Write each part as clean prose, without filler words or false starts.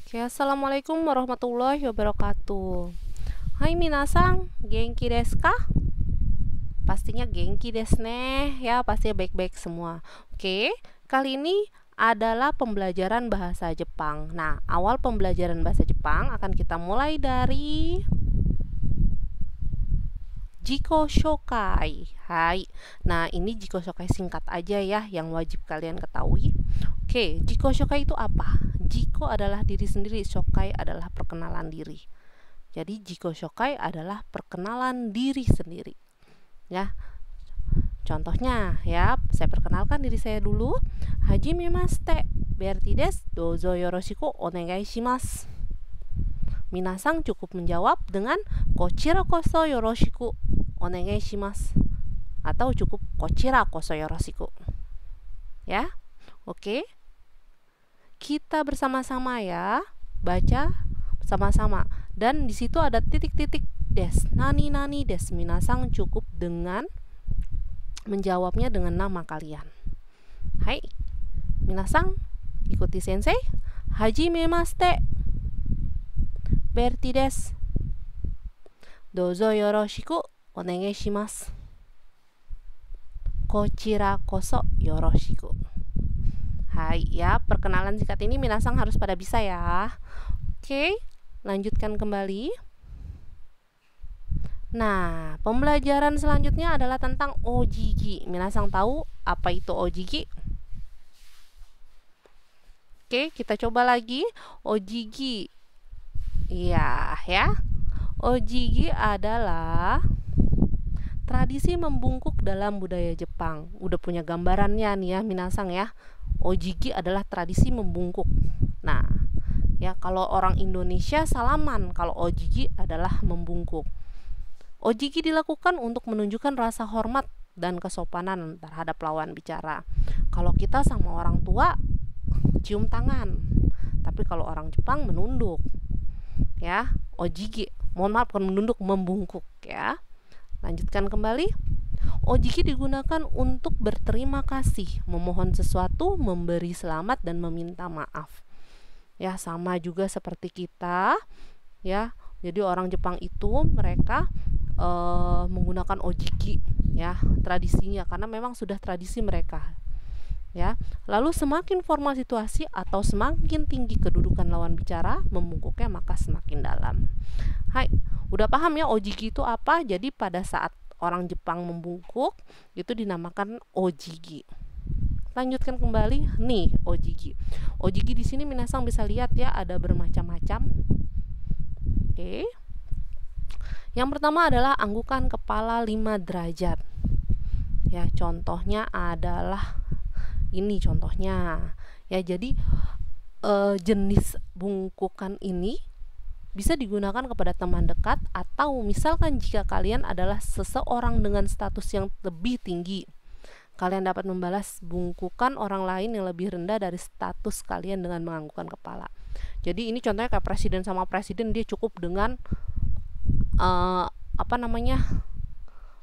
Oke, assalamualaikum warahmatullahi wabarakatuh. Hai minasang, genki desu ka? Pastinya genki desu ne, ya pastinya baik-baik semua. Oke, kali ini adalah pembelajaran bahasa Jepang. Nah, awal pembelajaran bahasa Jepang akan kita mulai dari Jiko Shokai. Hai. Nah, ini Jiko Shokai singkat aja ya yang wajib kalian ketahui. Oke, Jiko Shokai itu apa? Jiko adalah diri sendiri, Shokai adalah perkenalan diri. Jadi Jiko Shokai adalah perkenalan diri sendiri. Ya. Contohnya ya, saya perkenalkan diri saya dulu. Hajimemashite, berarti desu, dozo yoroshiku onegai shimasu. Minasang cukup menjawab dengan kochira koso yoroshiku onegai shimasu atau cukup kochira koso yoroshiku. Ya. Oke. Kita bersama-sama ya, baca sama-sama. Dan di situ ada titik-titik des. Nani des. Minasang cukup dengan menjawabnya dengan nama kalian. Hai. Minasang ikuti sensei. Hajimemashite. Berti desu. Dozo yoroshiku onegai shimasu. Kochira koso yoroshiku. Hai ya, perkenalan singkat ini minasang harus pada bisa ya. Oke, lanjutkan kembali. Nah, pembelajaran selanjutnya adalah tentang ojigi. Minasang tahu apa itu ojigi? Oke, kita coba lagi. Ojigi. Iya, ya. Ojigi adalah tradisi membungkuk dalam budaya Jepang. Udah punya gambarannya nih ya, minasang ya. Ojigi adalah tradisi membungkuk. Nah, ya kalau orang Indonesia salaman, kalau ojigi adalah membungkuk. Ojigi dilakukan untuk menunjukkan rasa hormat dan kesopanan terhadap lawan bicara. Kalau kita sama orang tua cium tangan, tapi kalau orang Jepang menunduk. Ya, ojigi. Mohon maaf, bukan menunduk, membungkuk ya. Lanjutkan kembali. Ojigi digunakan untuk berterima kasih, memohon sesuatu, memberi selamat dan meminta maaf. Ya, sama juga seperti kita ya. Jadi orang Jepang itu mereka menggunakan ojigi ya, tradisinya karena memang sudah tradisi mereka. Ya. Lalu semakin formal situasi atau semakin tinggi kedudukan lawan bicara, membungkuknya maka semakin dalam. Hai, udah paham ya ojigi itu apa? Jadi pada saat orang Jepang membungkuk itu dinamakan ojigi. Lanjutkan kembali nih ojigi. Ojigi di sini minasang bisa lihat ya, ada bermacam-macam. Oke. Yang pertama adalah anggukan kepala 5 derajat. Ya, contohnya adalah ini contohnya. Ya, jadi jenis bungkukan ini bisa digunakan kepada teman dekat atau misalkan jika kalian adalah seseorang dengan status yang lebih tinggi, kalian dapat membalas bungkukan orang lain yang lebih rendah dari status kalian dengan menganggukkan kepala. Jadi ini contohnya kayak presiden sama presiden, dia cukup dengan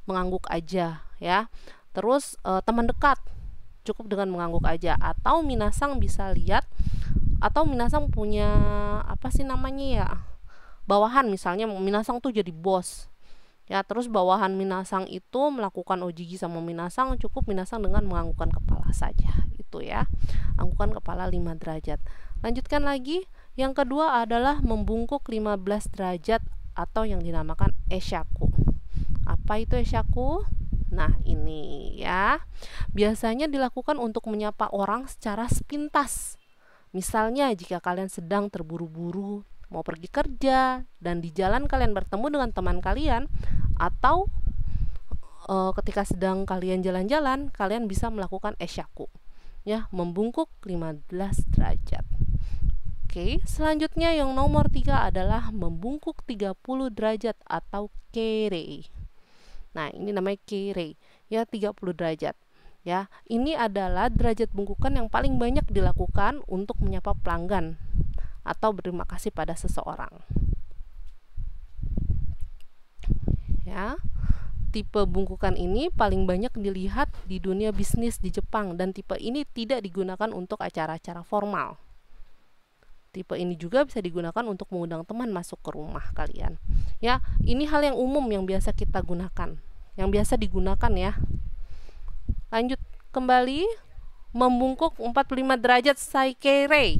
mengangguk aja ya. Terus teman dekat cukup dengan mengangguk aja, atau minasang bisa lihat atau minasang punya bawahan, misalnya minasang tuh jadi bos ya, terus bawahan minasang itu melakukan ojigi sama minasang, cukup minasang dengan menganggukkan kepala saja, itu ya, anggukan kepala 5 derajat. Lanjutkan lagi, yang kedua adalah membungkuk 15 derajat atau yang dinamakan eshaku. Apa itu eshaku? Nah, ini ya, biasanya dilakukan untuk menyapa orang secara sepintas. Misalnya jika kalian sedang terburu-buru mau pergi kerja dan di jalan kalian bertemu dengan teman kalian, atau ketika sedang kalian jalan-jalan, kalian bisa melakukan eshaku ya, membungkuk 15 derajat. Oke, selanjutnya yang nomor 3 adalah membungkuk 30 derajat atau kere. Nah, ini namanya kere ya, 30 derajat. Ya, ini adalah derajat bungkukan yang paling banyak dilakukan untuk menyapa pelanggan atau berterima kasih pada seseorang. Ya, tipe bungkukan ini paling banyak dilihat di dunia bisnis di Jepang dan tipe ini tidak digunakan untuk acara-acara formal. Tipe ini juga bisa digunakan untuk mengundang teman masuk ke rumah kalian. Ya, ini hal yang umum yang biasa kita gunakan, yang biasa digunakan ya. Lanjut kembali, membungkuk 45 derajat saikere.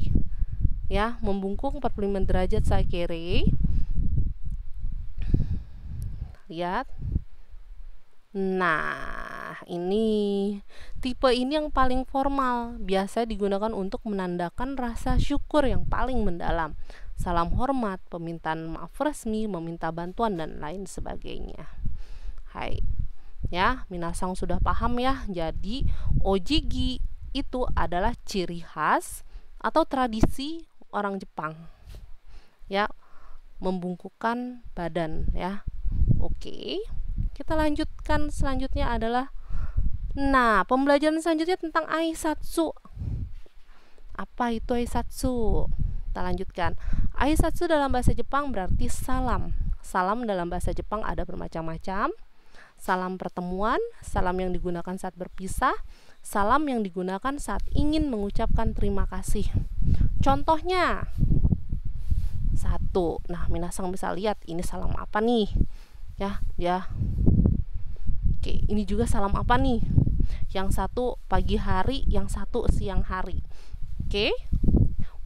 Ya, membungkuk 45 derajat saikere. Lihat. Nah, ini tipe ini yang paling formal, biasa digunakan untuk menandakan rasa syukur yang paling mendalam. Salam hormat, permintaan maaf resmi, meminta bantuan dan lain sebagainya. Hai. Ya, minasang sudah paham ya. Jadi, ojigi itu adalah ciri khas atau tradisi orang Jepang. Ya, membungkukkan badan ya. Oke. Kita lanjutkan, selanjutnya adalah pembelajaran selanjutnya tentang aisatsu. Apa itu aisatsu? Kita lanjutkan. Aisatsu dalam bahasa Jepang berarti salam. Salam dalam bahasa Jepang ada bermacam-macam. Salam pertemuan, salam yang digunakan saat berpisah, salam yang digunakan saat ingin mengucapkan terima kasih. Contohnya, 1. Nah, minasang bisa lihat ini salam apa nih? Ya. Oke, ini juga salam apa nih? Yang satu pagi hari, yang satu siang hari. Oke.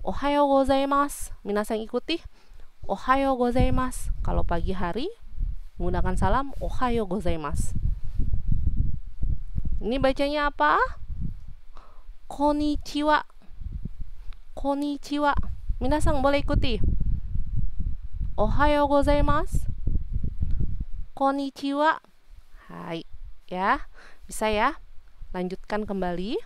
Ohayo gozaimasu. Minasang ikuti. Ohayo gozaimasu. Kalau pagi hari menggunakan salam ohayo gozaimasu. Ini bacanya apa? Konnichiwa. Konnichiwa. Minasang boleh ikuti. Ohayo gozaimasu. Konnichiwa. Hai, ya. Bisa ya? Lanjutkan kembali.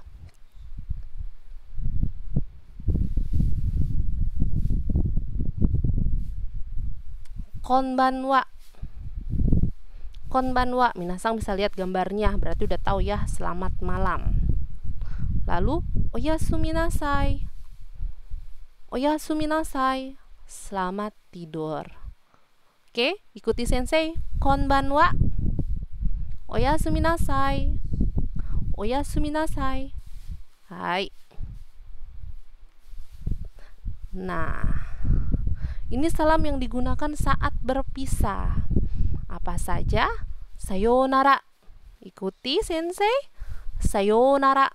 Konbanwa. Konbanwa. Minasang bisa lihat gambarnya, berarti udah tahu ya, selamat malam. Lalu, oyasumi nasai. Oyasumi nasai. Selamat tidur. Oke, ikuti sensei. Konbanwa. Oyasumi nasai. Oyasumi nasai. Hai. Nah, ini salam yang digunakan saat berpisah. Apa saja? Sayonara. Ikuti sensei. Sayonara.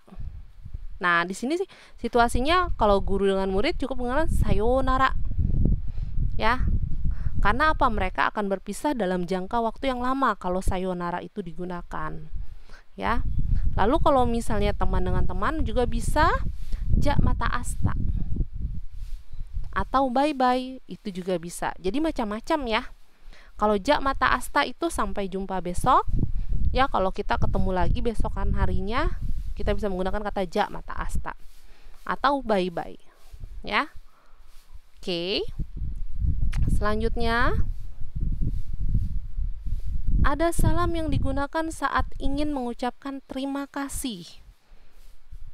Nah, di sini sih situasinya kalau guru dengan murid cukup menggunakan sayonara. Ya. Karena apa? Mereka akan berpisah dalam jangka waktu yang lama kalau sayonara itu digunakan. Ya. Lalu kalau misalnya teman dengan teman juga bisa ja mata asta. Atau bye-bye, itu juga bisa. Jadi macam-macam ya. Kalau ja mata asta itu sampai jumpa besok. Ya, kalau kita ketemu lagi besokan harinya, kita bisa menggunakan kata ja mata asta. Atau bye-bye. Ya. Oke. Selanjutnya, ada salam yang digunakan saat ingin mengucapkan terima kasih.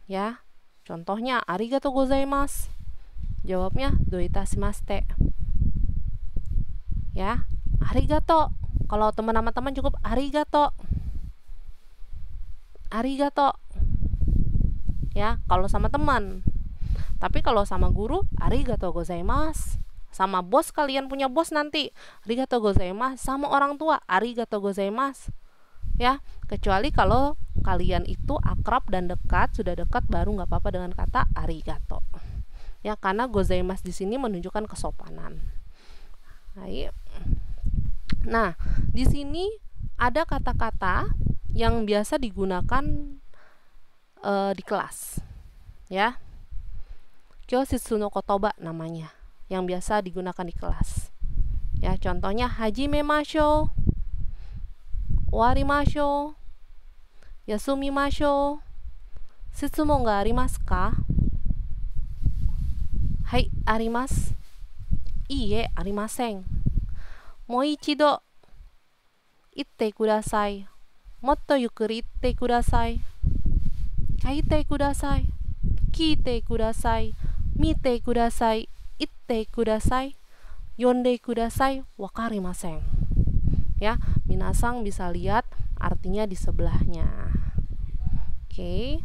Ya, contohnya arigatou gozaimasu. Jawabnya doitashimashite. Ya, arigatou. Kalau teman sama teman cukup arigatou. Arigatou. Ya, kalau sama teman. Tapi kalau sama guru, arigatou gozaimasu. Sama bos, kalian punya bos nanti, arigatou gozaimasu. Sama orang tua, arigatou gozaimasu. Ya, kecuali kalau kalian itu akrab dan dekat, sudah dekat baru nggak apa-apa dengan kata arigatou. Ya, karena gozaimasu di sini menunjukkan kesopanan. Ayo. Nah, di sini ada kata-kata yang biasa digunakan di kelas. Ya. Kyositsu no kotoba namanya, yang biasa digunakan di kelas. Ya, contohnya hajimemashou, owarimashou, yasumimashou. Shitsumon ga arimasu ka? Hai, arimasu. Iie, arimasen. Mou ichido itte kudasai. Motto yukuri itte kudasai. Kaite kudasai. Kiite kudasai. Mite kudasai. Itte kudasai. Yonde kudasai. Wakarimasen. Ya, minasang bisa lihat artinya di sebelahnya. Oke.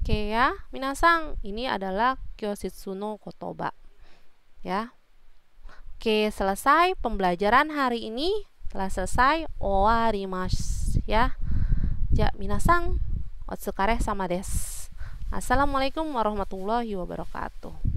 Oke ya, minasang, ini adalah Kyositsu no Kotoba. Ya. Oke, selesai pembelajaran hari ini. Telah selesai. Owarimasu ya. Ja, minasang, otsukare sama desu. Assalamualaikum warahmatullahi wabarakatuh.